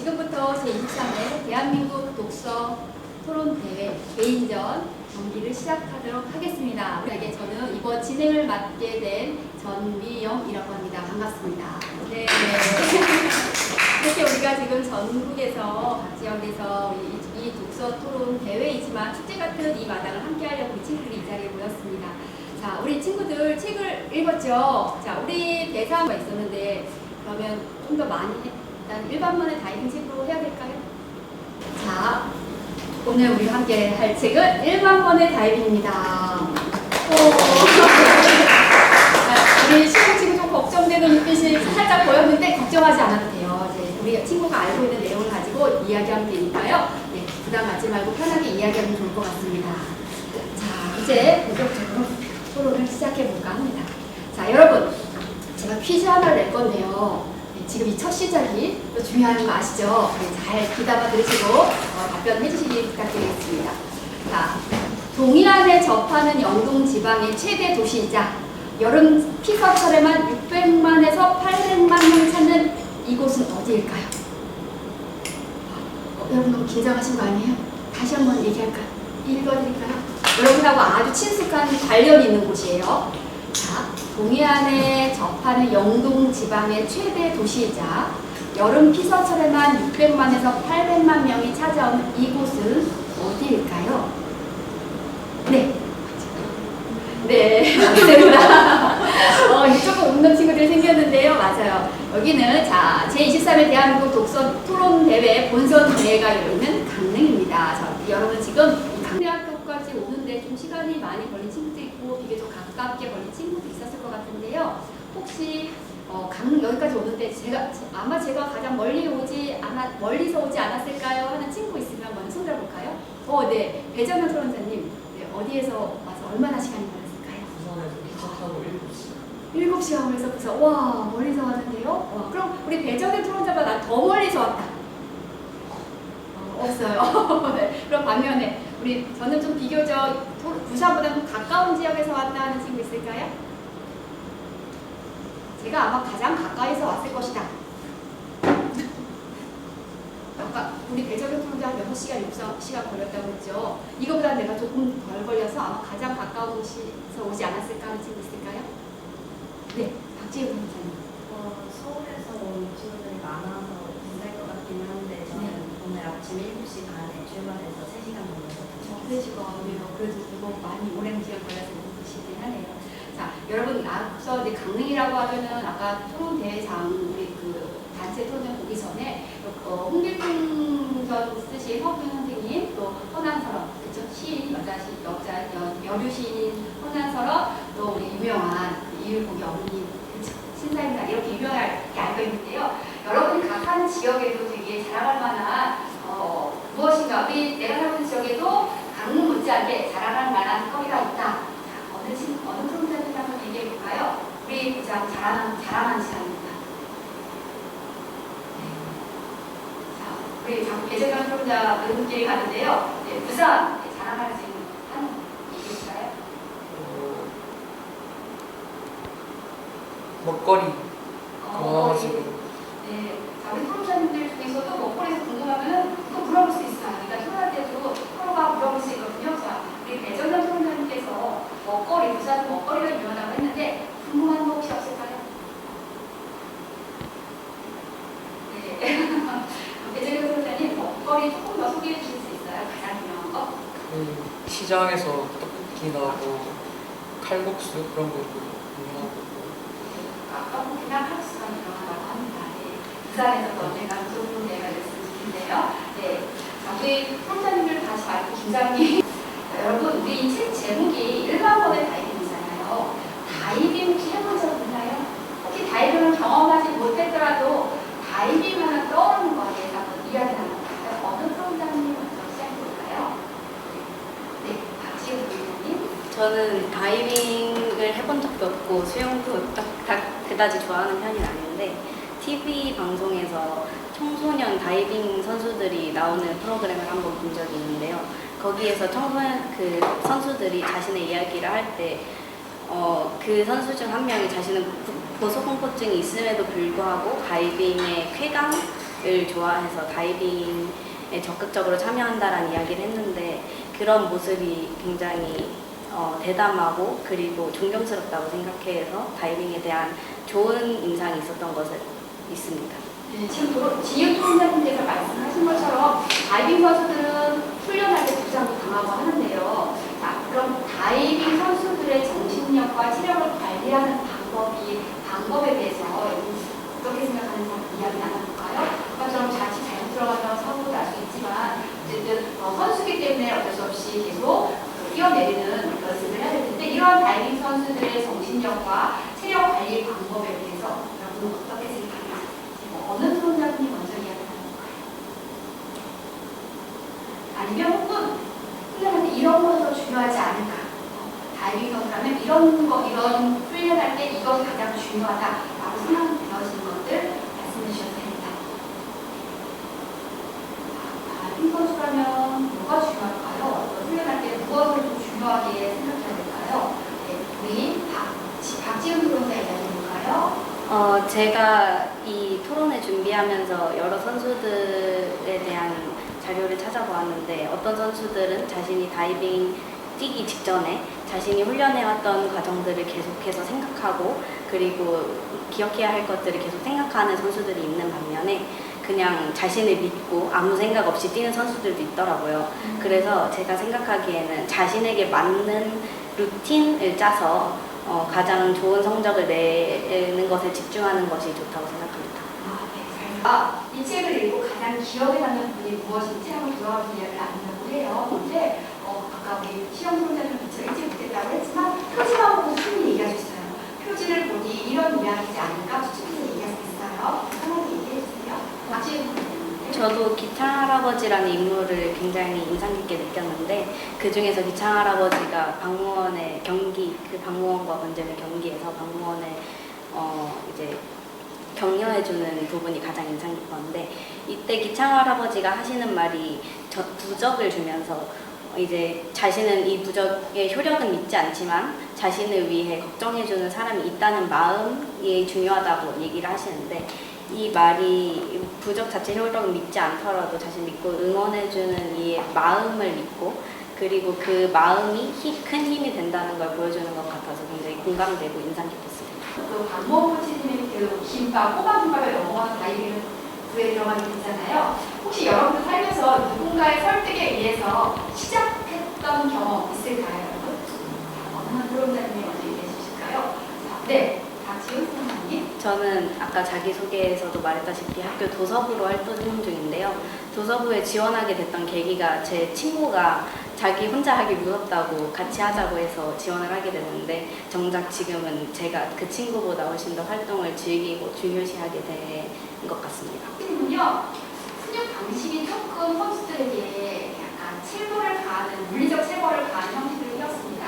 지금부터 제23회 대한민국 독서 토론대회 개인전 경기를 시작하도록 하겠습니다. 우리에게 저는 이번 진행을 맡게 된 전미영이라고 합니다. 반갑습니다. 네. 이렇게 우리가 지금 전국에서 각 지역에서 이 독서 토론 대회이지만 축제 같은 이 마당을 함께 하려고 우리 친구들이 이 자리에 모였습니다. 자, 우리 친구들 책을 읽었죠? 자, 우리 대사가 있었는데 그러면 좀 더 많이 일단 일반문의 다이빙 책으로 해야 될까요? 자, 오늘 우리가 함께 할 책은 일반문의 다이빙입니다. 우리 시청 친구 좀 걱정되는 눈빛이 살짝 보였는데 걱정하지 않아도 돼요. 이제 우리 친구가 알고 있는 내용을 가지고 이야기하면 되니까요. 네, 부담 갖지 말고 편하게 이야기하면 좋을 것 같습니다. 자, 이제 본격적으로 토론을 시작해 볼까 합니다. 자, 여러분, 제가 퀴즈 하나를 낼 건데요. 지금 이 첫 시작이 또 중요한 거 아시죠? 잘 귀담아 들으시고 답변해 주시기 부탁드리겠습니다. 자, 동해안에 접하는 영동 지방의 최대 도시이자 여름 피서철에만 600만에서 800만 명 찾는 이곳은 어디일까요? 여러분 너무 긴장하신 거 아니에요? 다시 한번 얘기할까요? 읽어드릴까요? 여러분하고 아주 친숙한 관련이 있는 곳이에요. 자, 동해안에 접하는 영동 지방의 최대 도시이자 여름 피서철에만 600만에서 800만 명이 찾아오는 이곳은 어디일까요? 네. 네, 맞습니다. 조금 웃는 친구들이 생겼는데요. 맞아요. 여기는 자, 제23회 대한민국 독서 토론 대회 본선 대회가 열리는 강릉입니다. 자, 여러분 지금 강릉대학교까지 오는데 좀 시간이 많이 걸린 친구도 있고 비교적 가깝게 걸린 친구도 있었을 것 같은데요. 혹시 강릉 여기까지 오는데 아마 제가 가장 멀리서 오지 않았을까요? 하는 친구 있으면 먼저 손 들어볼까요? 네, 배정현 토론자님, 네, 어디에서 와서 얼마나 시간이 걸렸을까요? 부산에서 기차 타고 7시간. 7시간 걸려서 그래서 와, 멀리서 왔는데요. 와, 그럼 우리 배정현 토론자보다 더 멀리서 왔다. 없어요. 네, 그럼 반면에 저는 좀 비교적 부산보다 좀 가까운 지역에서 왔다 하는 친구 있을까요? 제가 아마 가장 가까이서 왔을 것이다. 아까 우리 배정현 토론자 6시간, 6시간 걸렸다고 했죠. 이거보다 내가 조금 덜 걸려서 아마 가장 가까운 곳에서 오지 않았을까 하는 친구 있을까요? 네, 박지우 토론자님. 서울에서 온 친구들이 많아서 비쌀 것 같기는 한데 저는 오늘 아침 7시 반에 출발해서 3시간 걸려서 그러시거든요. 그래도 그거 많이 오랜 기간 걸려서 오시긴 하네요. 자, 여러분 앞서 이제 강릉이라고 하면은 아까 토론 대회장 우리 그 단체 토론 보기 전에 홍길동 전 쓰신 허균 선생님 또 허난서럽 그렇죠? 시인 여류 시인 허난서럽 또 우리 유명한 이율곡의 어머니 신사임당 이렇게 유명하게 알고 있는데요. 여러분이 각 한 지역에도 되게 자랑할 만한 무엇인가 내가 살고 있는 지역에도 강릉 못지않게 자랑할 만한 거리가 있다. 자, 어느 토론자들이 한번 얘기해 볼까요? 우리 가장 자랑하는 시간입니다. 네. 자, 우리 배정현 토론자 눈길이 가는데요. 네, 부산 자랑할 수 있는 한 얘기일까요? 먹거리. 네. 자, 우리 토론자님들 중에서도 먹거리에서 궁금하면 또 물어볼 수 있어요. 그러니까 토론할 때도 서로가 물어볼 수 있거든요. 자, 우리 배정현 토론자님께서 부산 먹거리가 유명하다고 했는데 궁금한 거 혹시 없을까요? 네. 배정현 토론자님 먹거리 조금 더 소개해 주실 수 있어요? 가장 유명한 거? 시장에서 떡볶이 나오고 칼국수 그런 것도 유명하고. 떡볶이나 칼국수가 유명하다고 합니다. 네. 부산에서도 언젠가 좋은 데가 됐으면 좋겠는데요. 네. 자, 우리 토론자님들 다시 말고 김장님. 여러분, 우리 이 책 제목이 일반권의 다이빙이잖아요. 다이빙 혹시 해본 적 있나요? 혹시 다이빙을 경험하지 못했더라도 다이빙 하면 떠오르는 거에 대해서 한번 이야기 나눠볼까요? 어느 프로그램이 먼저 시작해볼까요? 네, 박지우 부회장님. 저는 다이빙을 해본 적도 없고 수영도 그다지 좋아하는 편이 아닌데 TV 방송에서 청소년 다이빙 선수들이 나오는 프로그램을 한번 본 적이 있는데요. 거기에서 청소년 선수들이 자신의 이야기를 할 때 그 선수 중 한 명이 자신은 고소공포증이 있음에도 불구하고 다이빙의 쾌감을 다이빙을 좋아해서 다이빙에 적극적으로 참여한다라는 이야기를 했는데 그런 모습이 굉장히 대담하고 그리고 존경스럽다고 생각해서 다이빙에 대한 좋은 인상이 있었던 것을 있습니다. 네, 지금 지은 토론자님께서 말씀하신 것처럼 다이빙 선수들은 훈련할 때 부상도 당하고 하는데요. 자, 그럼 다이빙 선수들의 정신력과 체력을 관리하는 방법에 대해서 어떻게 생각하는지 이야기 나눠볼까요? 아까처럼 자칫 잘못 들어가면 사고도 날 수 있지만 어쨌든 선수기 때문에 어쩔 수 없이 계속 뛰어내리는 연습을 해야 될 텐데 이런 다이빙 선수들의 정신력과 체력 관리 방법에 대해서 여러분 어떻게 생각하세요? 어느 소장님이 먼저 이야기하는가요? 아니면 혹은 훈련할 때 이런 것이 더 중요하지 않을까? 다이빙 선수라면 이런 훈련할 때 이것이 가장 중요하다라고 생각되시는 것들 말씀해 주셔도 됩니다. 다이빙 선수라면 뭐가 중요할까요? 훈련할 때 무엇을 좀 중요하게 생각해야 될까요? 네, 우리 박지은 프로자 이야기해볼까요? 제가 이 토론을 준비하면서 여러 선수들에 대한 자료를 찾아보았는데 어떤 선수들은 자신이 다이빙 뛰기 직전에 자신이 훈련해왔던 과정들을 계속해서 생각하고 그리고 기억해야 할 것들을 계속 생각하는 선수들이 있는 반면에 그냥 자신을 믿고 아무 생각 없이 뛰는 선수들도 있더라고요. 그래서 제가 생각하기에는 자신에게 맞는 루틴을 짜서 가장 좋은 성적을 내는 것에 집중하는 것이 좋다고 생각합니다. 이 책을 읽고 가장 기억에 남는 부분이 무엇인지 한번 돌아가서 이야기를 나누려고 해요. 근데 아까 우리 시험 소장님 미처 읽지 못했다고 했지만 표지만 보고 충분히 얘기하셨어요. 표지를 보니 이런 이야기지 않을까 추측해서 얘기할 수 있어요. 편하게 얘기해 주세요. 박지은 저도 기창할아버지라는 인물을 굉장히 인상 깊게 느꼈는데 그 중에서 기창할아버지가 방무원의 경기, 그 방무원과 번제의 경기에서 방무원을 이제 격려해주는 부분이 가장 인상 깊었는데 이때 기창할아버지가 하시는 말이 부적을 주면서 이제 자신은 이 부적의 효력은 믿지 않지만 자신을 위해 걱정해주는 사람이 있다는 마음이 중요하다고 얘기를 하시는데 이 말이 부적 자체 효력을 믿지 않더라도 자신 믿고 응원해주는 이 마음을 믿고 그리고 그 마음이 큰 힘이 된다는 걸 보여주는 것 같아서 굉장히 공감되고 인상 깊었습니다. 또 박모 코치님의 그 김밥, 꼬마김밥에 넘어가서 다이빙을 구에 들어가는 게 있잖아요. 혹시 여러분들 살면서 누군가의 설득에 의해서 시작했던 경험 있을까요, 여러분? 어느 프로그램이 먼저 얘기해 주실까요? 네, 박지훈 선생님. 저는 아까 자기소개에서도 말했다시피 학교 도서부로 활동 중인데요. 도서부에 지원하게 됐던 계기가 제 친구가 자기 혼자 하기 무섭다고 같이 하자고 해서 지원을 하게 됐는데 정작 지금은 제가 그 친구보다 훨씬 더 활동을 즐기고 중요시하게 된 것 같습니다. 선생님은요, 훈육 방식이 조금 선수들에게 약간 체벌을 가하는, 물리적 체벌을 가하는 형식을 띄었습니다.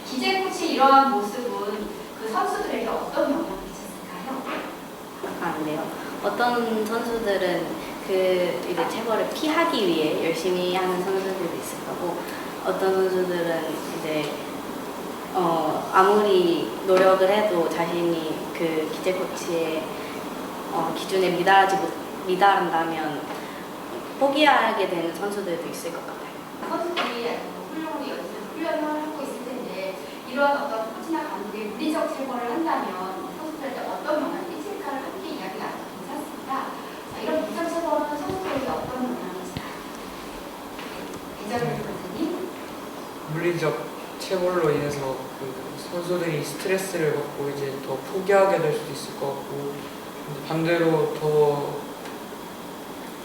기재 코치 이러한 모습은 그 선수들에게 어떤 영향을 미쳤을까요? 네요. 어떤 선수들은 그 이제 체벌을 피하기 위해 열심히 하는 선수들도 있을 거고 어떤 선수들은 이제 아무리 노력을 해도 자신이 그 기재 코치의 기준에 미달한다면 포기하게 되는 선수들도 있을 것 같아요. 선수들이 훈련을 하고 있을 텐데 이런 어떤 코치나 감독의 물리적 체벌을 한다면 선수들한테 어떤 영향을 끼칠까를 함께 이야기 나누면 괜찮습니다. 자, 이런 물리적 체벌은 선수들에게 어떤 영향을 미칠까요? 배정일 선생님. 물리적 체벌로 인해서 그 선수들이 스트레스를 받고 이제 더 포기하게 될 수도 있을 것 같고 반대로 더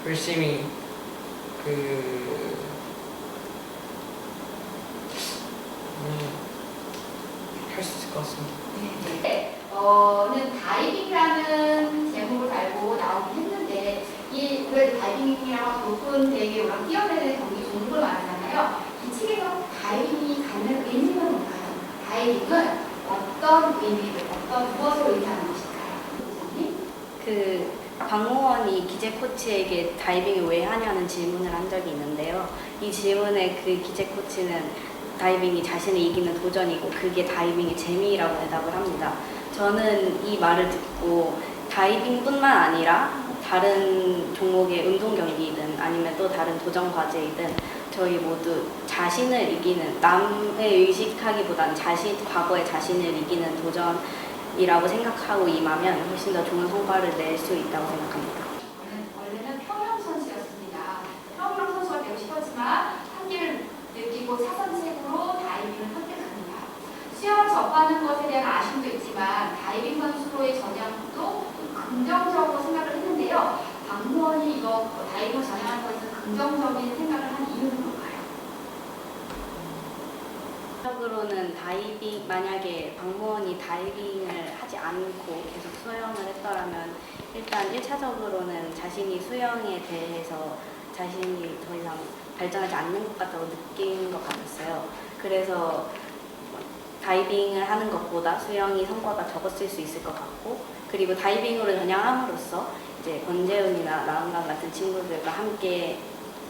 열심히 할 수 있을 것 같습니다. 네. 는 다이빙이라는 제목을 달고 나오긴 했는데 이 다이빙이라고 높은 대회에 올라 뛰어내는 경기 종목을 말하잖아요. 이 책에서 다이빙이 갖는 의미는 뭔가요? 다이빙은 어떤 의미를, 무엇을 의미하는 것일까요? 부장님? 그 박무원이 기재 코치에게 다이빙을 왜 하냐는 질문을 한 적이 있는데요. 이 질문에 그 기재 코치는 다이빙이 자신을 이기는 도전이고 그게 다이빙의 재미라고 대답을 합니다. 저는 이 말을 듣고 다이빙뿐만 아니라 다른 종목의 운동 경기이든 아니면 또 다른 도전 과제이든 저희 모두 자신을 이기는, 남의 의식하기보다는 과거의 자신을 이기는 도전이라고 생각하고 임하면 훨씬 더 좋은 성과를 낼 수 있다고 생각합니다. 원래는 평영 선수였습니다. 평영 선수가 되고 싶었지만 한계를 느끼고 사선책으로 다이빙을 선택합니다. 수영을 접하는 것에 대한 아쉬움도 있지만 다이빙 선수로의 전향도 긍정적으로 생각을 했는데요. 박무원이 이거 다이빙을 전향한 것에서 긍정적인 생각을 한 이유는 뭘까요? 적으로는 만약에 박무원이 다이빙을 하지 않고 계속 수영을 했더라면 일단 1차적으로는 자신이 수영에 대해서 자신이 더 이상 발전하지 않는 것 같다고 느낀 것 같았어요. 그래서 다이빙을 하는 것보다 수영이 성과가 적었을 수 있을 것 같고, 그리고 다이빙으로 전향함으로써 이제 권재훈이나 나은강 같은 친구들과 함께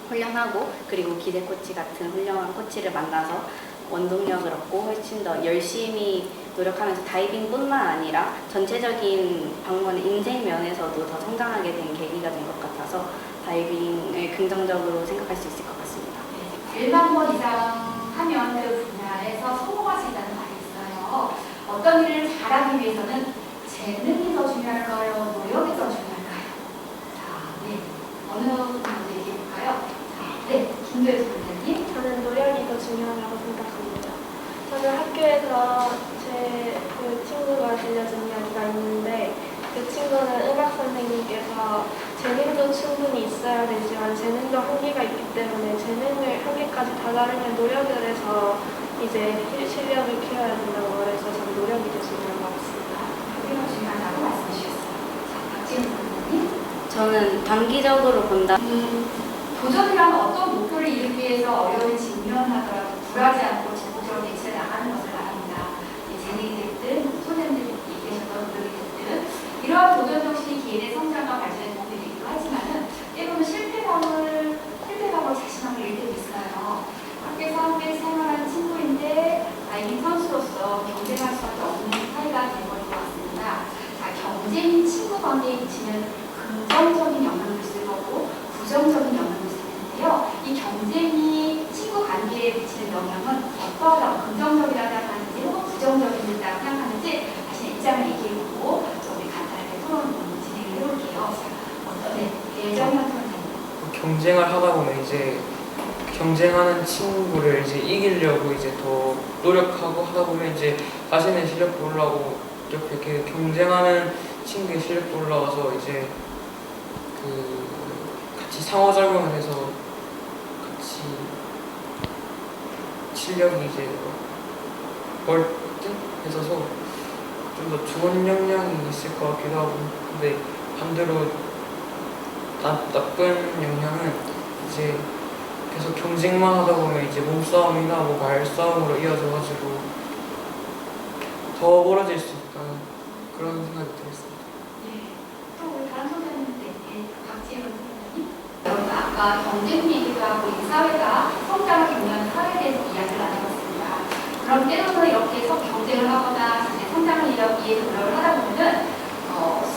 훈련하고, 그리고 기대 코치 같은 훌륭한 코치를 만나서 원동력을 얻고 훨씬 더 열심히 노력하면서 다이빙뿐만 아니라 전체적인 박무원의 인생 면에서도 더 성장하게 된 계기가 된 것 같아서 다이빙을 긍정적으로 생각할 수 있을 것 같습니다. 1만 번 이상 하면 그 분야에서 성공할 수 있다는 말이 있어요. 어떤 일을 잘하기 위해서는 재능이 더 중요할까요? 노력이 더 중요할까요? 자, 네. 어느 분 먼저 얘기해 볼까요? 자, 네. 김도혜 선생님. 저는 노력이 더 중요하다고 생각합니다. 저는 학교에서 제 친구가 들려준 이야기가 있는데, 그 친구는 음악 선생님께서 재능도 충분히 있어야 되지만 재능도 한계가 있기 때문에 재능을 한계까지 다다르면 노력을 해서 이제 실력을 키워야 된다고 그래서 저는 노력이 더 중요한 것 같습니다. 노력이 중요하다고 말씀해 주셨어요. 자, 박지은 선생님. 저는 단기적으로 본다. 도전이란 어떤 목표를 이루기 위해서 어려움을 직면하더라도 굴하지 않고 적극적으로 대처해 나가는 것을 말합니다. 재능이 됐든 소년들이 계셨던 노력이 됐든 이러한 도전 정신이 개인의 성장과 발전에 도움이 되기도 하지만은 때로는 실패감으로 자신감을 잃을 때도 있어요. 학교에서 함께 생활하는 친구인데 다이빙 선수로서 경쟁할 수밖에 없는 사이가 되어버린 것 같습니다. 자, 경쟁인 친구 관계에 미치는 긍정적인 영향을 줄 거고 부정적인 영향을 줄 텐데요. 이 경쟁이 친구 관계에 미치는 영향은 어떠하다고 긍정적이라고 생각하는지 혹은 부정적이라고 생각하는지 자신의 입장을 얘기해보고 우리 간단하게 토론 진행을 해볼게요. 네, 예정현 선생님. 경쟁을 하다 보면 이제 경쟁하는 친구를 이제 이기려고 이제 더 노력하고 하다 보면 이제 자신의 실력도 올라가고 이렇게 경쟁하는 친구의 실력도 올라가서 이제 그 같이 상호작용을 해서 같이 실력이 이제 월등해져서 좀 더 좋은 영향이 있을 것 같기도 하고, 근데 반대로 나쁜 영향은 이제 계속 경쟁만 하다 보면 이제 몸싸움이나 뭐 말싸움으로 이어져가지고 더 멀어질 수 있다는 그런 생각이 들었습니다. 네, 또 우리 다른 선생님들, 박지은 선생님. 여러분 아까 경쟁 얘기도 하고 이 사회가 성장을 경험하는 사회에 대해서 이야기를 나눠봤습니다. 그럼 때로는 이렇게 경쟁을 하거나 자신의 성장을 위해서 노력을 하다 보면은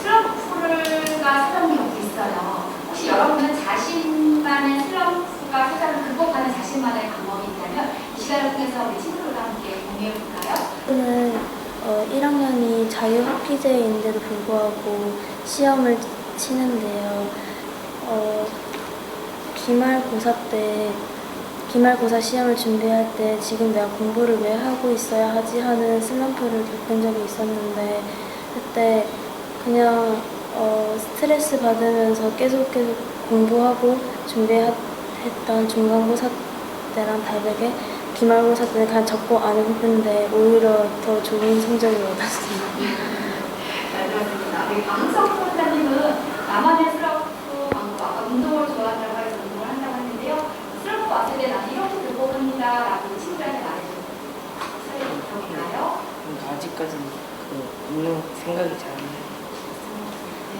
슬럼프가 찾아오는 경우도 있어요. 혹시 여러분은 자신만의 슬럼프가 찾아오는 극복하는 자신만의 방법이 있다면 이 시간을 통해서 우리 친구들과 함께 공유해 볼까요? 저는 1학년이 자유학기제인데도 불구하고 시험을 치는데요. 기말고사 시험을 준비할 때 지금 내가 공부를 왜 하고 있어야 하지 하는 슬럼프를 겪은 적이 있었는데, 그때 그냥 스트레스 받으면서 계속 공부하고 준비했던 중간고사 때랑 다르게 기말고사 때는 그냥 적고 안 했는데 오히려 더 좋은 성적을 얻었습니다. 잘 들었습니다. 우리 강석 선생님은 나만의 슬럼프 방법, 아까 운동을 좋아한다고 해서 운동을 한다고 했는데요. 슬럼프 왔을 때 나는 이렇게 극복합니다 라고 친구들한테 말해주는 사례 있을까요? 아직까지는 없는 생각이 잘 안 나요. 네,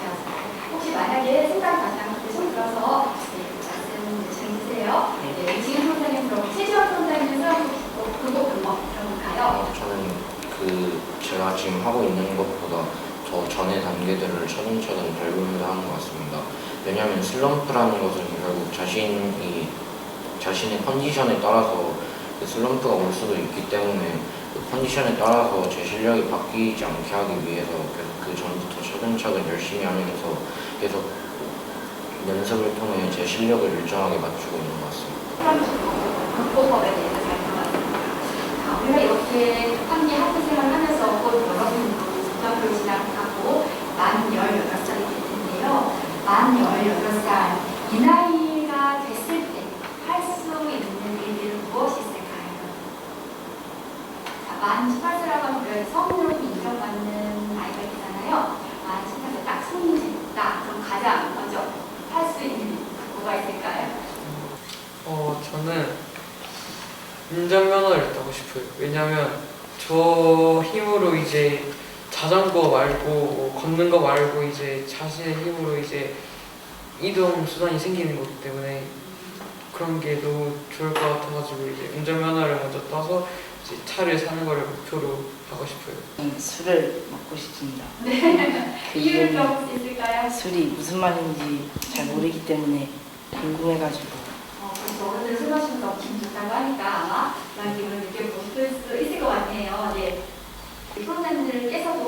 혹시 만약에 생각이 나지 않는데 손 들어서 말씀 해주세요. 네, 지금 선생님 그럼 최지원 선생님 슬럼프 극복 방법 들어볼까요? 저는 제가 지금 하고 있는 것보다 더 전의 단계들을 차근차근 밟으면서 하는 것 같습니다. 왜냐하면 슬럼프라는 것은 결국 자신의 컨디션에 따라서 그 슬럼프가 올 수도 있기 때문에 그 컨디션에 따라서 제 실력이 바뀌지 않게 하기 위해서 계속 그 전부터 차근차근 열심히 하면서 계속 연습을 통해 제 실력을 일정하게 맞추고 있는 것 같습니다. 극복법에 대해서 살펴봤습니다. 자, 우리가 이렇게 함께 학교 생활을 하면서 곧 여러분도 중학교를 진학하고 만 18살이 될 텐데요. 만 18살 이 나이가 됐을 때 할 수 있는 일들은 무엇이 있을까요? 자, 만 18세라고 하면 우리가 성으로 인정받는 나이가 있잖아요. 만 18세 딱 성인이 됐다. 그럼 가장 먼저 할 수 있는 일 뭐가 있을까요? 저는 운전면허를 따고 싶어요. 왜냐면 저 힘으로 이제 자전거 말고 걷는 거 말고 이제 자신의 힘으로 이제 이동 수단이 생기는 거기 때문에 그런 게 너무 좋을 것 같아가지고 이제 운전면허를 먼저 따서 이제 차를 사는 거를 목표로 하고 싶어요. 술을 먹고 싶습니다. 그 이유를 이유는 들어볼 수 있을까요? 술이 무슨 말인지 잘 모르기 때문에 궁금해가지고. 그래서 어른들 술 마시면 너무 기분 좋다고 하니까 아마 그런 기분을 느껴보실 수 있을 것 같네요. 네. 수험생들께서도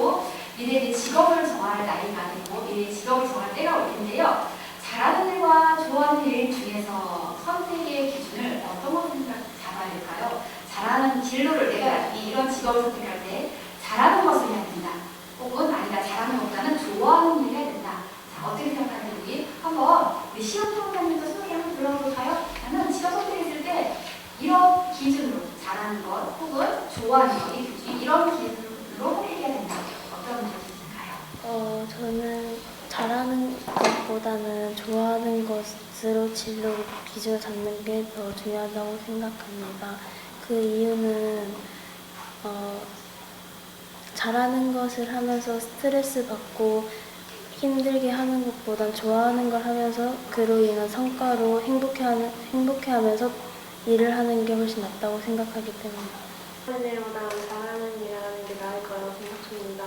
미래의 직업을 정할 나이가 되고 미래의 직업을 정할 때가 올 텐데요. 잘하는 일과 좋아하는 일 중에서 선택의 기준을 어떤 것을 잡아야 될까요? 잘하는 진로를 내가 이런 직업을 선택할 때 잘하는 것을 해야 된다. 혹은 아니다. 잘하는 것보다는 좋아하는 일을 해야 된다. 자, 어떻게 생각하는지 한번 우리 시험 통과님도 수업에 한번 들어볼까요? 나는 직업 선택했을 때 이런 기준으로 잘하는 것 혹은 좋아하는 것 이런 기준으로 해야 된다. 어떤 것이 있을까요? 저는 잘하는 것보다는 좋아하는 것으로 진로 기준을 잡는 게 더 중요하다고 생각합니다. 그 이유는 잘하는 것을 하면서 스트레스 받고 힘들게 하는 것보단 좋아하는 걸 하면서 그로 인한 성과로 행복해하면서 일을 하는 게 훨씬 낫다고 생각하기 때문에. 하는 일보다는 잘하는 일을 하는 게 나을 거라고 생각합니다.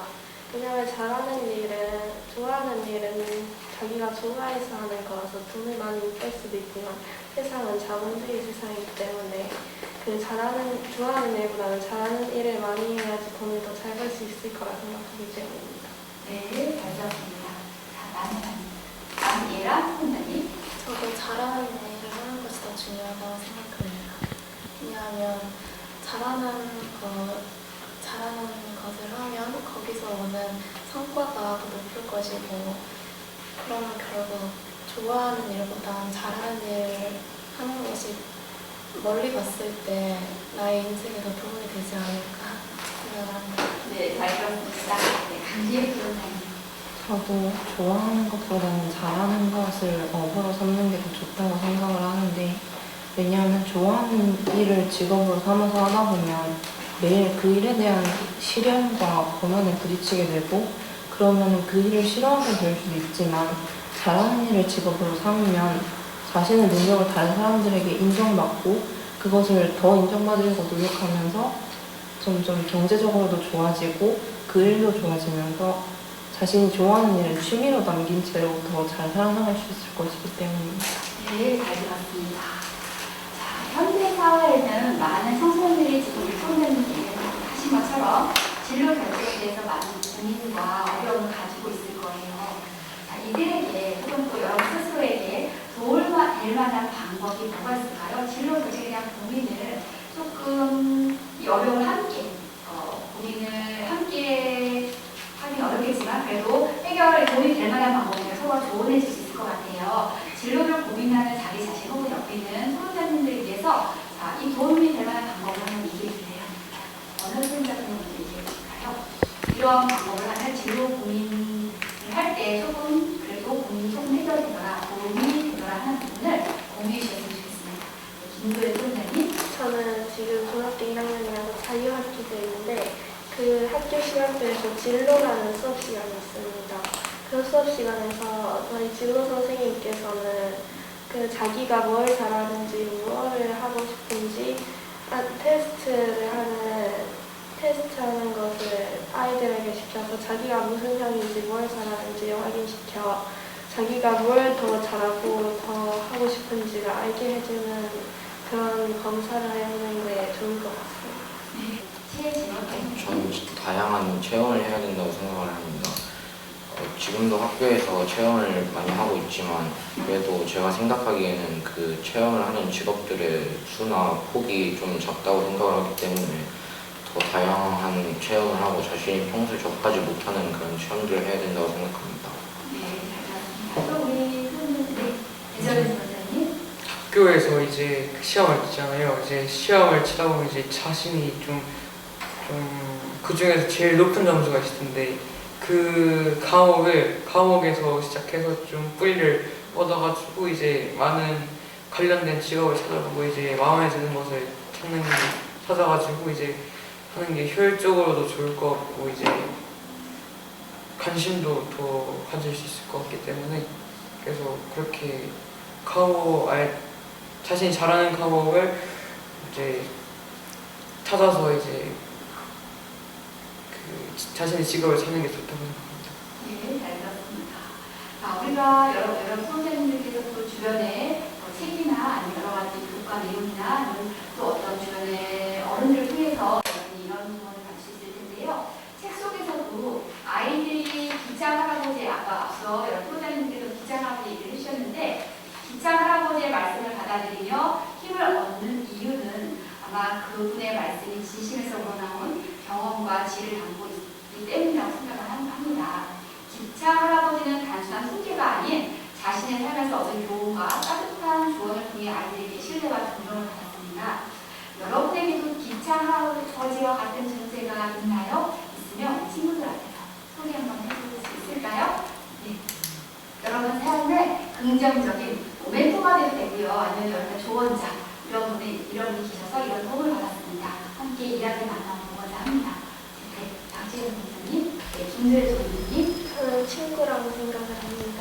왜냐하면 잘하는 일은, 좋아하는 일은 자기가 좋아해서 하는 거라서 돈을 많이 못 벌 수도 있지만 세상은 자본주의 세상이기 때문에 좋아하는 일보다는 잘하는 일을 많이 해야지 돈을 더 잘 벌 수 있을 거라 생각하기 때문입니다. 네, 잘 들었습니다. 자, 남예랑 혼자님. 저도 잘하는 일을 하는 것이 더 중요하다고 생각합니다. 왜냐하면 잘하는 것을 하면 거기서 오는 성과가 더 높을 것이고, 그러면 결국 좋아하는 일보다 잘하는 일을 하는 것이 멀리 봤을 때 나의 인생에 더 도움이 되지 않을까 생각을 합니다. 네, 잘 들었습니다. 네, 강지혜 부원장님. 저도 좋아하는 것보다는 잘하는 것을 업으로 삼는 게 더 좋다고 생각을 하는데, 왜냐하면 좋아하는 일을 직업으로 삼아서 하다 보면 매일 그 일에 대한 시련과 고난에 부딪히게 되고, 그러면 그 일을 싫어하게 될 수도 있지만 잘하는 일을 직업으로 삼으면 자신의 능력을 다른 사람들에게 인정받고 그것을 더 인정받으려고 노력하면서 점점 경제적으로도 좋아지고 그 일도 좋아지면서 자신이 좋아하는 일을 취미로 남긴 채로 더 잘 살아나갈 수 있을 것이기 때문입니다. 네, 잘 들었습니다. 자, 현대 사회에는 많은 청소년들이 지금 우리 수험생님들이 하신 것처럼 진로 결정에 대해서 많은 고민과 어려움을 가지고 있을 거예요. 자, 이들에게 혹은 또 여러분 스스로에게 도움이 될 만한 방법이 뭐가 있을까요? 진로 결정에 대한 고민을 조금 이 어려움을 함께 고민을 함께 하긴 어렵겠지만 그래도 해결에 도움이 될 만한 방법이면 서로 조언해 줄 수 있을 것 같아요. 진로를 고민하는 자기 자신 혹은 옆에 있는 수험자님들을 위해서 자, 이 도움이 될 만한 방법을 한번 얘기해 주세요. 어느 수험자분이 먼저 얘기해 주실까요? 이런 방법을 하면 진로 고민을 할 때 조금 그래도 고민이 조금 해결되거나 도움이 되거나 하는 부분을 공유해 주셨으면 좋겠습니다. 김도현 수험자님. 저는 지금 중학교 1학년이라서 자유학기제인데 그 학교 시간표에서 진로라는 수업 시간이 있습니다. 그 수업 시간에서 저희 진로 선생님께서는 그 자기가 뭘 잘하는지, 무엇을 하고 싶은지 테스트를 하는 테스트하는 것을 아이들에게 시켜서 자기가 무슨 형인지 뭘 잘하는지 확인시켜 자기가 뭘 더 잘하고 더 하고 싶은지를 알게 해주는 그런 검사를 해보는 게 좋을 것 같습니다. 저는 다양한 체험을 해야 된다고 생각을 합니다. 지금도 학교에서 체험을 많이 하고 있지만 그래도 제가 생각하기에는 그 체험을 하는 직업들의 수나 폭이 좀 작다고 생각을 하기 때문에 더 다양한 체험을 하고 자신이 평소에 접하지 못하는 그런 체험들을 해야 된다고 생각합니다. 또 우리 선생님, 예전에 선생님. 학교에서 이제 시험을 치잖아요. 이제 시험을 치다 보면 이제 자신이 좀 그 중에서 제일 높은 점수가 있을 텐데 그 과목에서 시작해서 좀 뿌리를 얻어가지고 이제 많은 관련된 직업을 찾아보고 이제 마음에 드는 것을 찾아가지고 이제 하는 게 효율적으로도 좋을 것 같고 이제 관심도 더 가질 수 있을 것 같기 때문에 그래서 그렇게 자신이 잘하는 과목을 이제 찾아서 이제 자신의 직업을 찾는 게 좋다고 생각합니다. 네, 잘 들었습니다. 자, 우리가 여러 선생님들께서 또 주변에 책이나 아니면 여러 가지 교과 내용이나 아니면 또 어떤 주변의 어른들을 통해서 이런 부분을 갈 수 있을 텐데요. 책 속에서도 아이들이 기장 할아버지 아까 앞서 여러 프로자님들께서 기장 할아버지 얘기를 해주셨는데 기장 할아버지의 말씀을 받아들이며 힘을 얻는 이유는 아마 그분의 말씀이 진심에서 우러나온 경험과 지혜를 담고 있기 때문이라고 생각을 합니다. 기차 할아버지는 단순한 훈계가 아닌 자신의 삶에서 얻은 교훈과 따뜻한 조언을 통해 아이들에게 신뢰와 존경을 받았습니다. 여러분에게도 기차 할아버지와 같은 존재가 있나요? 있으면 친구들한테서 소개 한번 해볼 수 있을까요? 네. 여러분 삶의 긍정적인 멘토가 돼도 되고요. 아니면 여러분의 조언자 이런 분이 계셔서 이런 도움을 받았습니다. 함께 이야기 나눠보고자 합니다. 네, 박지현 선생님, 네, 김두혜 선생님. 저는 친구라고 생각을 합니다.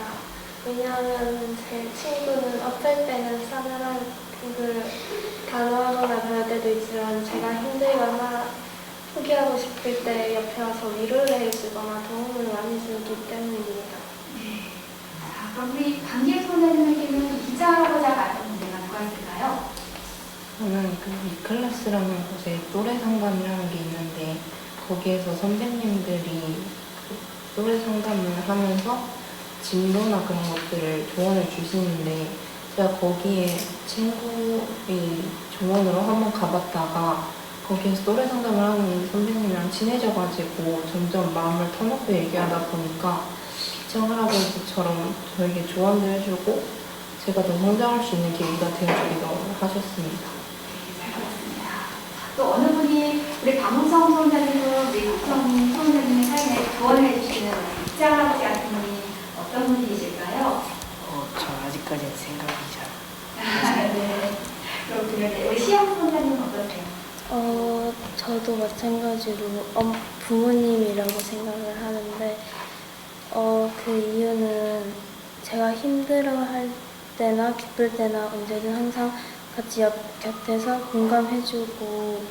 왜냐하면 제 친구는 어떨 때는 싸늘한 단호하거나 그럴 때도 있지만 제가 힘들거나 포기하고 싶을 때 옆에 와서 위로를 해주거나 도움을 많이 주기 때문입니다. 네. 자, 그럼 우리 강기혜 선생님에게는 기자 할아버지와 같은 문제가 누가 있을까요? 저는 그 위클래스라는 곳에 또래 상담이라는 게 있는데 거기에서 선배님들이 또래 상담을 하면서 진로나 그런 것들을 조언을 주시는데 제가 거기에 친구의 조언으로 한번 가봤다가 거기에서 또래 상담을 하는 선배님이랑 친해져가지고 점점 마음을 터놓고 얘기하다 보니까 기장 할아버지처럼 저에게 조언도 해주고 제가 더 성장할 수 있는 계기가 되어주기도 하셨습니다. 또 어느 분이 우리 박문성 소원자님도 우리 박성 소원자님의 삶에 조언을 해주시는 기자 할아버지 같은 분이 어떤 분이실까요? 저 아직까지는 생각이 잘. 네. 그렇군요. 우리 시영 소원자님은 어떠세요? 저도 마찬가지로 부모님이라고 생각을 하는데 그 이유는 제가 힘들어할 때나 기쁠 때나 언제든 항상 같이 곁에서 공감해주고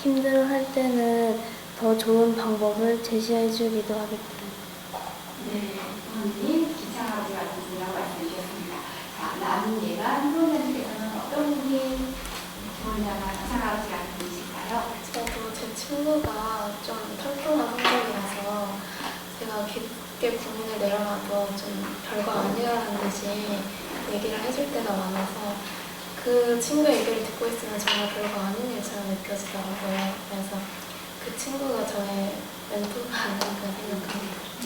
힘들어할 때는 더 좋은 방법을 제시해주기도 하기 때문에. 네, 부모님 기차 할아버지 같은 분이라고 말씀해 주셨습니다. 자, 남은 예반 소원자님께서는 어떤 분이 조언자나 기차 할아버지 같은 분이실까요? 저도 제 친구가 좀 털털한 성격이라서 제가 깊게 고민을 내려가도 좀 별거 아니라는 듯이 얘기를 해줄 때가 많아서 그 친구의 얘기를 듣고 있으면 정말 별거 아닌 일처럼 느껴지더라고요. 그래서 그 친구가 저의 멘토가 아닌가 생각합니다. 네,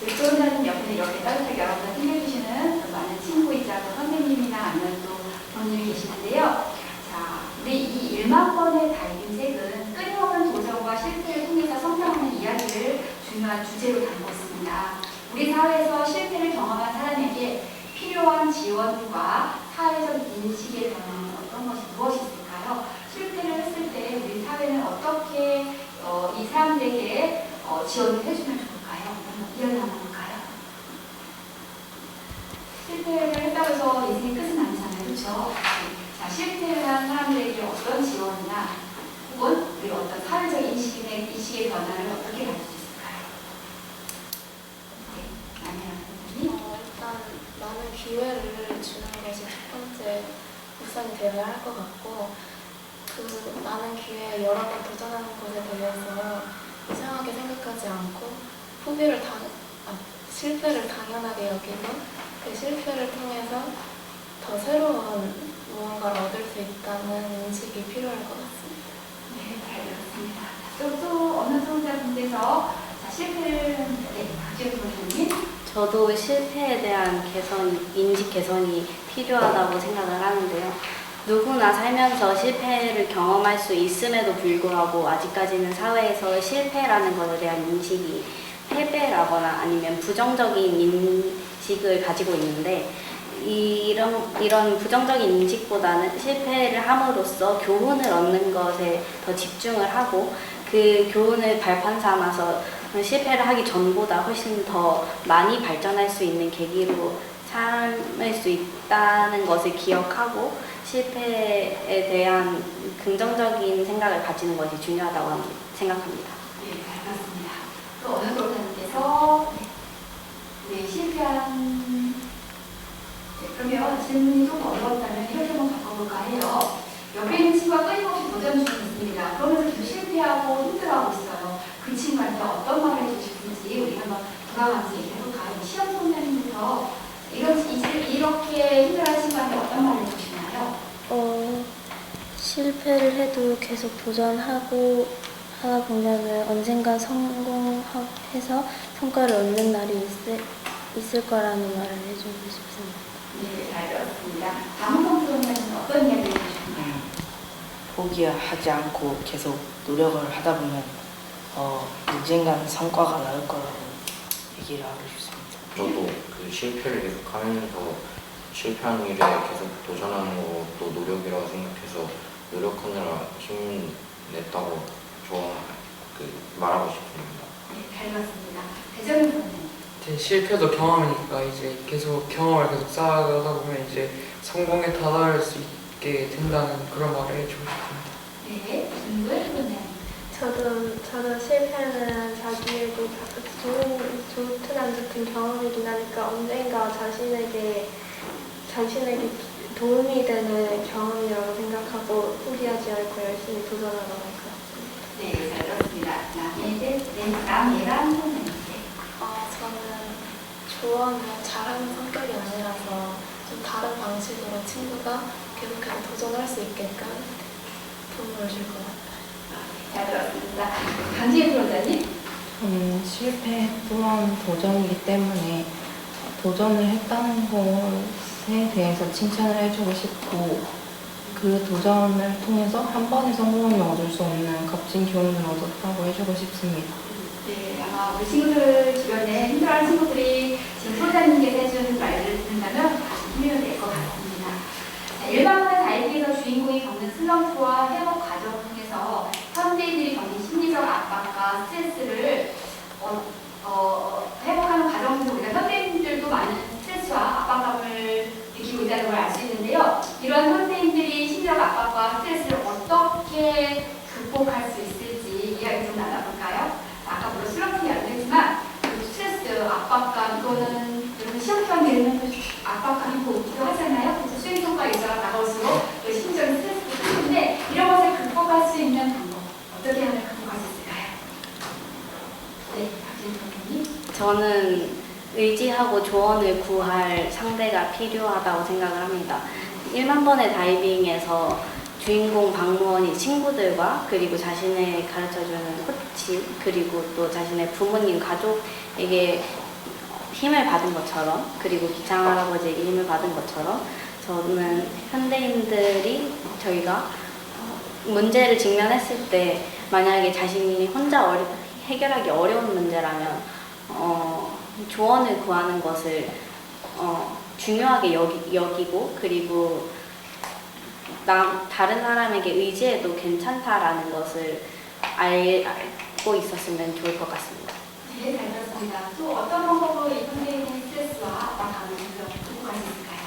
우리 조언자님 옆에는 이렇게 따뜻하게 여러분을 힘내주시는 또 많은 친구이자 또 선생님이나 아니면 또 부모님이 계시는데요. 자, 우리 이 1만 번의 다이빙 책은 끊임없는 도전과 실패를 통해서 성장하는 이야기를 중요한 주제로 담고 있습니다. 우리 사회에서 실패를 경험한 사람에게 필요한 지원과 사회적 인식의 변화는 어떤 것이 무엇이 있을까요? 실패를 했을 때 우리 사회는 어떻게 이 사람들에게 지원을 해주면 좋을까요? 이야기 한번 볼까요? 실패를 했다고 해서 인생의 끝은 아니잖아요. 그렇죠? 자, 자, 실패를 한 사람들에게 어떤 지원이나 혹은 그리고 어떤 사회적 인식의 변화를 어떻게 가질 수 있을까요? 네, 아니야. 일단 많은 기회를 주는 것이 첫 번째 우선이 되어야 할 것 같고, 그 많은 기회에 여러 번 도전하는 것에 대해서 이상하게 생각하지 않고 실패를 당연하게 여기고 그 실패를 통해서 더 새로운 무언가를 얻을 수 있다는 인식이 필요할 것 같습니다. 네, 잘 들었습니다. 또 어느 수험자분께서 실패를 박지훈 교수님. 저도 실패에 대한 인식 개선이 필요하다고 생각을 하는데요. 누구나 살면서 실패를 경험할 수 있음에도 불구하고 아직까지는 사회에서 실패라는 것에 대한 인식이 패배라거나 아니면 부정적인 인식을 가지고 있는데, 이런 부정적인 인식보다는 실패를 함으로써 교훈을 얻는 것에 더 집중을 하고, 그 교훈을 발판 삼아서 실패를 하기 전보다 훨씬 더 많이 발전할 수 있는 계기로 삼을 수 있다는 것을 기억하고 실패에 대한 긍정적인 생각을 가지는 것이 중요하다고 생각합니다. 네, 잘 들었습니다. 또 어느 교사님께서 실패한 그러면 질문이 좀 어려웠다면 이렇게 한번 바꿔볼까 해요. 옆에 있는 친구가 끊임없이 도전 중에 있습니다. 그러면서 지금 실패하고 힘들어하고 있어요. 그 친구한테 어떤 말을 해주고 싶은지 우리 한번 돌아가면서 얘기해볼까요? 시험 선생님부터 이렇게 힘들어하는 친구한테 어떤 말을 해주고 싶나요? 실패를 해도 계속 도전하고 하다 보면은 언젠가 성공해서 성과를 얻는 날이 있을 거라는 말을 해주고 싶습니다. 네, 잘 들었습니다. 다음 선생님은 어떤 이야기를 해주고 싶나요? 포기하지 않고 계속 노력을 하다 보면 언젠가는 성과가 나올 거라고 얘기를 하고 싶습니다. 저도 그 실패를 계속하면서 실패하는 일에 계속 도전하는 것도 노력이라고 생각해서 노력하느라 힘냈다고 말하고 싶습니다. 네, 잘 들었습니다. 배정민 선생님. 이제 실패도 경험이니까 이제 계속 경험을 계속 쌓아가다 보면 이제 성공에 다다를 수 있게 된다는 그런 말을 해주고 싶습니다. 네, 김구혜 선생님. 저도 실패는 자기에게 좋든 안 좋든 경험이긴 하니까 언젠가 자신에게 도움이 되는 경험이라고 생각하고 포기하지 않고 열심히 도전하도록 할 것 같습니다. 네, 잘 들었습니다. 남예란 선생님. 저는 조언을 잘하는 성격이 아니라서 좀 다른 방식으로 친구가 계속해서 도전할 수 있게끔 도움을 줄 것 같아요. 잘 들었습니다. 강지혜 프로자님. 실패 또한 도전이기 때문에 도전을 했다는 것에 대해서 칭찬을 해주고 싶고, 그 도전을 통해서 한 번에 성공을 얻을 수 없는 값진 교훈을 얻었다고 해주고 싶습니다. 네, 아마 우리 친구들 주변에 힘들어하는 친구들이 지금 프로자님께서 해주는 말을 듣는다면 다시 힘이 될 것 같습니다. 자, 일반화된 다이빙에서 주인공이 겪는 슬럼프와 회복 과정을 통해서 현대인들이 겪는 심리적 압박과 스트레스를 회복하는 과정에서 우리가 현대인들도 많은 스트레스와 압박감을 느끼고 있다는 걸 알 수 있는데요. 이런 현대인들이 심리적 압박과 스트레스를 어떻게 극복할 수 있을지 이야기 좀 나눠볼까요? 아까 물론 슬럼프 이야기도 했지만 그 스트레스, 압박감 이거는 여러분 시험 기간 되면 압박감이 오기도 하잖아요. 그래서 수행 성과 일자가 다가올수록 그 심리적인 스트레스도 크는데 이런 것을 극복할 수 있는 방법 어떻게 하면 극복할 수 있을까요? 네, 박진희 선생님. 저는 의지하고 조언을 구할 상대가 필요하다고 생각을 합니다. 1만 번의 다이빙에서 주인공 박무원이 친구들과 그리고 자신을 가르쳐주는 코치 그리고 또 자신의 부모님 가족에게 힘을 받은 것처럼, 그리고 기창 할아버지에게 힘을 받은 것처럼 저는 현대인들이 저희가 문제를 직면했을 때 만약에 자신이 혼자 해결하기 어려운 문제라면 조언을 구하는 것을 중요하게 여기고 그리고 다른 사람에게 의지해도 괜찮다라는 것을 알고 있었으면 좋을 것 같습니다. 네, 잘 들었습니다. 또 어떤 방법으로 이 현대인의 스트레스와 압박감을 극복할 수 있을까요?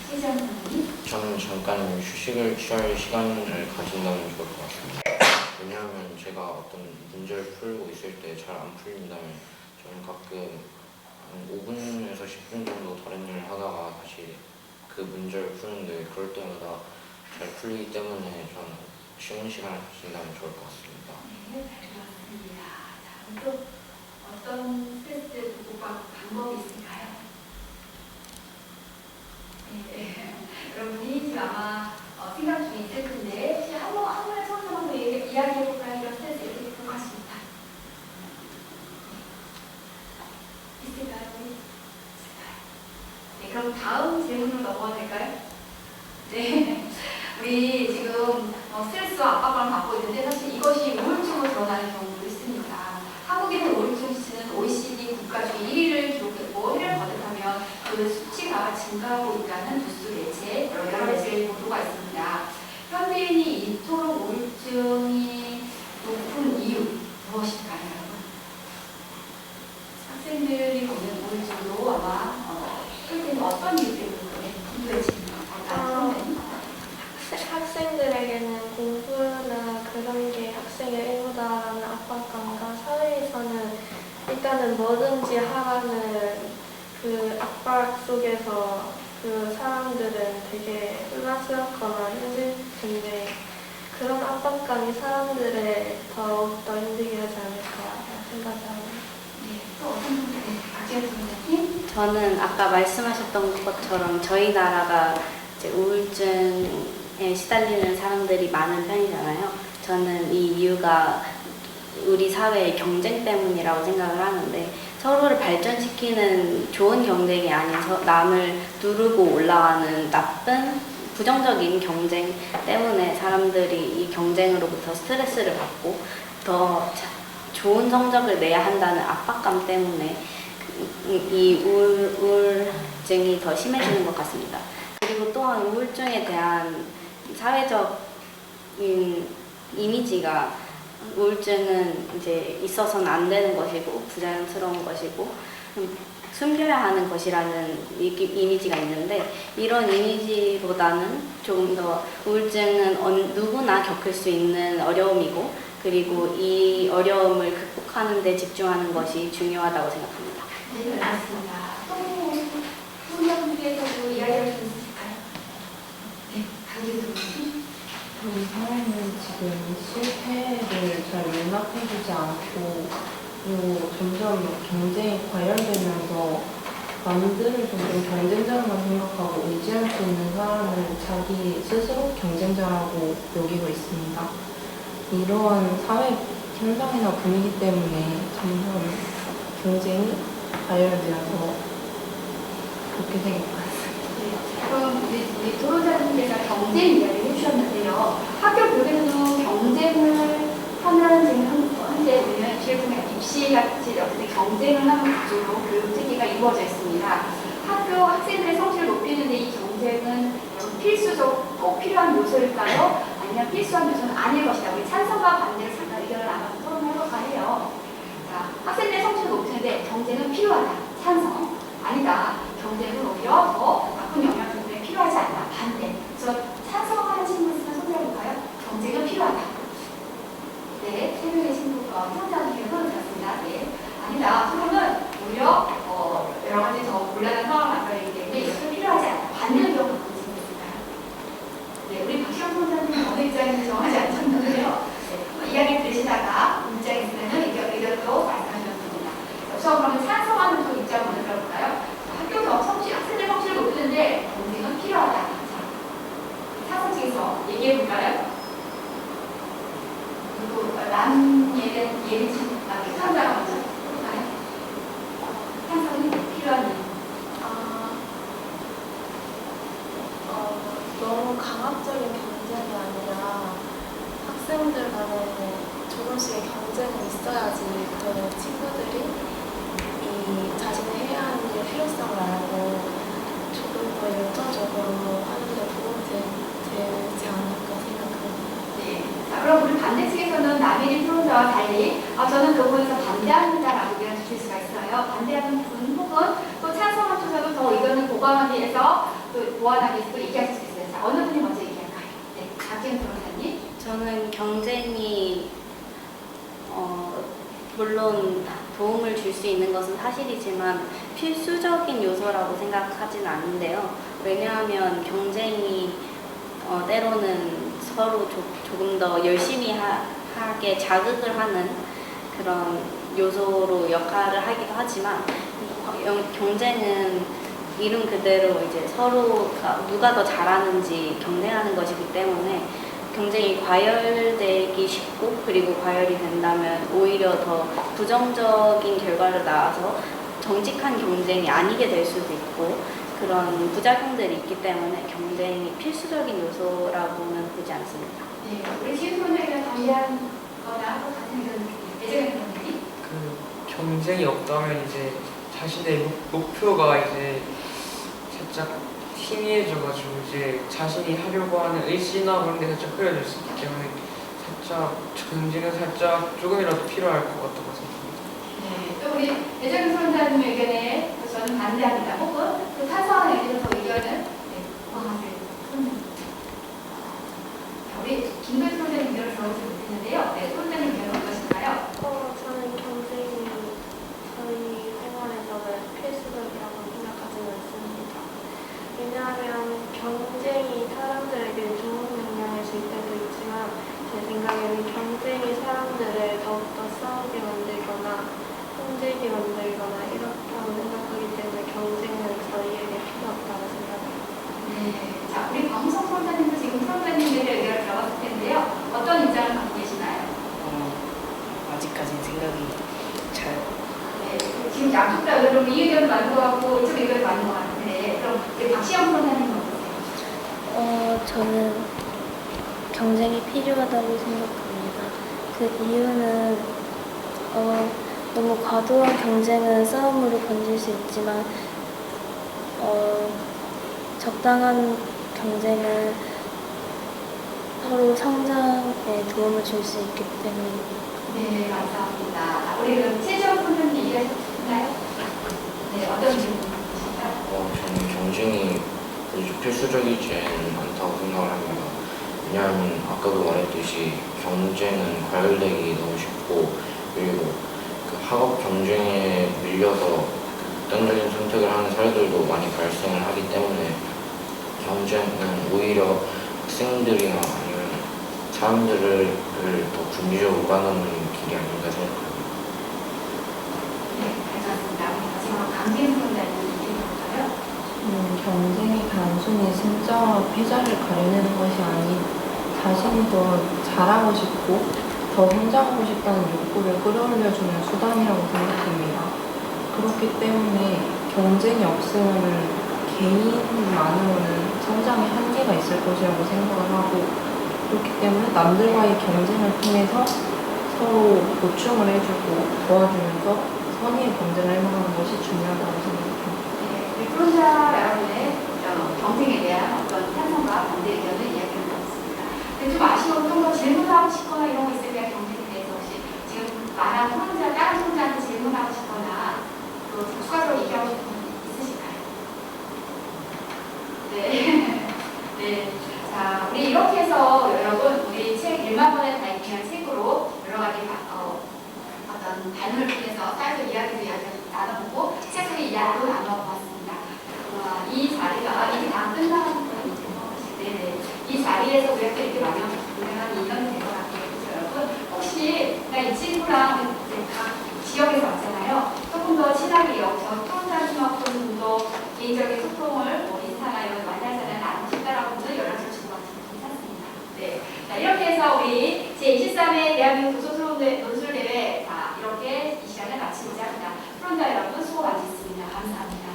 최지영 선생님. 저는 잠깐 휴식을 취할 시간을 가진다면 좋을 것 같습니다. 왜냐하면 제가 어떤 문제를 풀고 있을 때 잘 안 풀린다면 저는 가끔 한 5분에서 10분 정도 다른 일을 하다가 다시 그 문제를 푸는데 그럴 때마다 잘 풀리기 때문에 저는 쉬는 시간을 가진다면 좋을 것 같습니다. 네, 잘 들었습니다. 자, 또 어떤 스트레스 극복방 방법이 있을까요? 네, 여러분이 지금 아마 생각 중에 있을 텐데 한 번에 처음부터 이야기해볼까요? 이런 스트레스 이렇게 극복할 수 있다. 있을까요? 네, 그럼 다음 질문으로 넘어가 될까요? 네, 우리 지금 스트레스와 압박감을 받고 있는데 사실 이것이 우울증으로 드러나는 경우도 있습니다. 한국인의 우울증 수치는 OECD 국가 중 1위를 기록했고 1위를 거듭하면 그 수치가 증가하고 있다는 뉴스 매체, 여러 매체의 보도가 있습니다. 현대인이 이토록 우울증이 높은 이유 무엇일까요, 여러분? 학생들이 보는 우울증도 아마 선생님 어떤 이유 때문에 궁금해집니다. 학생들에게는 공부나 그런 게 학생의 일부다라는 압박감과 사회에서는 일단은 뭐든지 하라는 그 압박 속에서 그 사람들은 되게 혼란스럽거나 힘들 텐데 그런 압박감이 사람들을 더욱더 힘들게 하지 않을까 생각합니다. 네, 또 어떤 분들이 박지현 선생님? 저는 아까 말씀하셨던 것처럼 저희 나라가 이제 우울증에 시달리는 사람들이 많은 편이잖아요. 저는 이 이유가 우리 사회의 경쟁 때문이라고 생각을 하는데 서로를 발전시키는 좋은 경쟁이 아닌 남을 누르고 올라가는 나쁜 부정적인 경쟁 때문에 사람들이 이 경쟁으로부터 스트레스를 받고 더 좋은 성적을 내야 한다는 압박감 때문에 이 우울증이 더 심해지는 것 같습니다. 그리고 또한 우울증에 대한 사회적인 이미지가 우울증은 이제 있어서는 안 되는 것이고 부자연스러운 것이고 숨겨야 하는 것이라는 이미지가 있는데 이런 이미지보다는 조금 더 우울증은 누구나 겪을 수 있는 어려움이고 그리고 이 어려움을 극복하는 데 집중하는 것이 중요하다고 생각합니다. 네, 알겠습니다. 또 소녀분들께서도 이야기할 수 있으실까요? 네, 강진 선생님. 우리 사회는 지금 실패를 잘 용납해주지 않고 그리고 점점 경쟁이 과열되면서 남들을 점점 경쟁자로만 생각하고 의지할 수 있는 사람을 자기 스스로 경쟁자라고 여기고 있습니다. 이러한 사회 현상이나 분위기 때문에 점점 경쟁이 과열되어서 그렇게 생긴 것 같습니다. 그럼 우리 토론자님께서 경쟁 이야기를 해주셨는데요. 학교 교육에서도 경쟁을 하는 지금 현재 우리는 교육의 입시같이 어떤 경쟁을 하는 구조로 교육 체계가 이루어져 있습니다. 학교 학생들의 성취를 높이는 데 이 경쟁은 필수적 꼭 필요한 요소일까요? 아니면 필수한 요소는 아닐 것이다. 우리 찬성과 반대를 잠깐 의견을 나눠서 토론해볼까 해요. 자, 학생들의 성취를 높이는데 경쟁은 필요하다. 찬성. 아니다. 경쟁은 오히려 더 나쁜 영향을 주는 데 필요하지 않다. 반대. 그래서 찬성하는 친구 있으면 손들어볼까요? 경쟁은 필요하다. 네, 세 명의 친구가 혼자하는 손을 들었습니다. 네. 아니다. 토론은 오히려 여러 가지 더 곤란한 상황을 만들어내기 때문에 이것은 필요하지 않다. 반대 의견을 갖고 있습니다. 네, 우리 박시영 선생님은 어느 입장인지 정하지 않았는데요. 네, 이야기 들으시다가 입장이 있으면 의견도 말씀하셨습니다. 우선 그러면 찬성하는 쪽 입장 먼저 들어볼까요? 학교에서 학생들 성취를 높이는데 경쟁은 필요하다. 찬성 측에서 얘기해볼까요? 그리고 예는 찬성자가 먼저 해볼까요? 찬성이 필요한 이유. 너무 강압적인 경쟁이 아니라 학생들 간에 조금씩의 경쟁은 있어야지 그 친구들이 이 자신이 해야 하는 일의 필요성을 알고 조금 더 열정적으로 하는 데 도움이 되지 않을까 생각합니다. 네. 자, 그럼 우리 반대 측에서는 남일이 토론자와 달리 저는 그 부분에서 반대합니다라고 의견을 주실 수가 있어요. 반대하는 분 혹은 또 찬성한 쪽에서도 더 의견을 보강하기 위해서 또 보완하기 위해서 얘기할 수 있어요. 자, 어느 분이 먼저 얘기할까요? 네, 박재현 변호사님. 저는 경쟁이 물론 도움을 줄 수 있는 것은 사실이지만 필수적인 요소라고 생각하진 않는데요. 왜냐하면 경쟁이 때로는 서로 조금 더 열심히 하게 자극을 하는 그런 요소로 역할을 하기도 하지만 경쟁은 이름 그대로 이제 서로가 누가 더 잘하는지 경쟁하는 것이기 때문에 경쟁이 과열되기 쉽고 그리고 과열이 된다면 오히려 더 부정적인 결과를 낳아서 정직한 경쟁이 아니게 될 수도 있고 그런 부작용들이 있기 때문에 경쟁이 필수적인 요소라고는 보지 않습니다. 네, 우리 지은 소녀에게 동의한 거나 또 같은 의견 예정의 변호사님. 그 경쟁이 없다면 이제 자신의 목표가 이제 살짝 희미해져가지고 이제 자신이 하려고 하는 의지나 그런 게 살짝 흐려질 수 있기 때문에 살짝 경쟁은 살짝 조금이라도 필요할 것 같다고 생각합니다. 네, 또 우리 예정의 소녀님 의견에 저는 반대합니다. 혹은 그 탄소한 의견에서 의견은 공감하세요. 우리 김도희 소장님 의견을 들어보지 못했는데요. 네, 소장님 의견은 어떠신가요? 저는 경쟁이 저희 생활에서는 필수적이라고 생각하지는 않습니다. 왜냐하면 경쟁이 사람들에게 좋은 영향을 줄 때도 있지만 제 생각에는 경쟁이 사람들을 더욱더 싸우게 만들거나 힘들게 만들거나 이렇다고 생각하기 때문에 경쟁은 저희에게 필요 없다고 생각합니다. 네, 자, 우리 광석 소장님도 지금 소장님들의 의견을 들어봤을 텐데요. 어떤 입장을 갖고 계시나요? 아직까지는 생각이 잘 네, 지금 양쪽 다 의견을 이 의견을 맞는 것 같고 이쪽 의견을 맞는 것 같은데 그럼 우리 박시영 소장님은 어떠세요? 저는 경쟁이 필요하다고 생각합니다. 그 이유는 너무 과도한 경쟁은 싸움으로 번질 수 있지만 적당한 경쟁은 서로 성장에 도움을 줄 수 있기 때문입니다. 네, 감사합니다. 우리 그럼 최재원 소장님 얘기하셨나요? 네, 어떤 질문이신가요? 저는 경쟁이 필수적이지 않다고 생각을 합니다. 왜냐하면 아까도 말했듯이 경쟁은 과열되기 너무 쉽고 그리고 그 학업 경쟁에 밀려서 극단적인 선택을 하는 사례들도 많이 발생을 하기 때문에 경쟁은 오히려 학생들이나 아니면 사람들을 더 군주적으로 가는 길이 아닌가 생각합니다. 네, 알겠습니다. 마지막으로 강진 소장님 얘기해볼까요? 경쟁이 단순히 승자와 패자를 가려내는 것이 아닌 자신이 더 잘하고 싶고 더 성장하고 싶다는 욕구를 끌어올려주는 수단이라고 생각합니다. 그렇기 때문에 경쟁이 없으면 개인만으로는 성장에 한계가 있을 것이라고 생각을 하고 그렇기 때문에 남들과의 경쟁을 통해서 서로 보충을 해주고 도와주면서 선의의 경쟁을 해나가는 것이 중요하다고 생각합니다. 네, 프로자 여러분의 경쟁에 대한 어떤 찬성과 반대 의견을 이야기해 보겠습니다. 근데 좀 아쉬운 좀 더 질문하고 싶거나 이런 거 있으면 경쟁에 대해서 혹시 지금 말한 프로자 다른 프로자한테 질문하고 싶거나 또 추가적으로 얘기하고 싶은 분 있으실까요? 네. 네. 자, 우리 이렇게 해서 여러분 우리 책 1만 권의 다이빙이라는 책으로 여러 가지 어떤 단어를 통해서 사이드 이야기도 나눠보고 책 속의 이야기도 나눠보았습니다. 이 자리가 이제 다 끝나는 거예요. 네네. 이 자리에서 우리가 또 이렇게 많이 유명한 인연이 될 것 같아요. 그래서 여러분 혹시 이 친구랑 각 지역에서 왔잖아요. 조금 더 친하게 저 프로자님하고 좀더 개인적인 소통을 인스타나 이런 만나서는 나누고 싶다라고 하면 연락처 주고 하시면 괜찮습니다. 네. 자, 이렇게 해서 우리 제23회 대한민국 도서논술대회 자, 이렇게 이 시간을 마치고자 합니다. 프론자 여러분 수고 많으셨습니다. 감사합니다.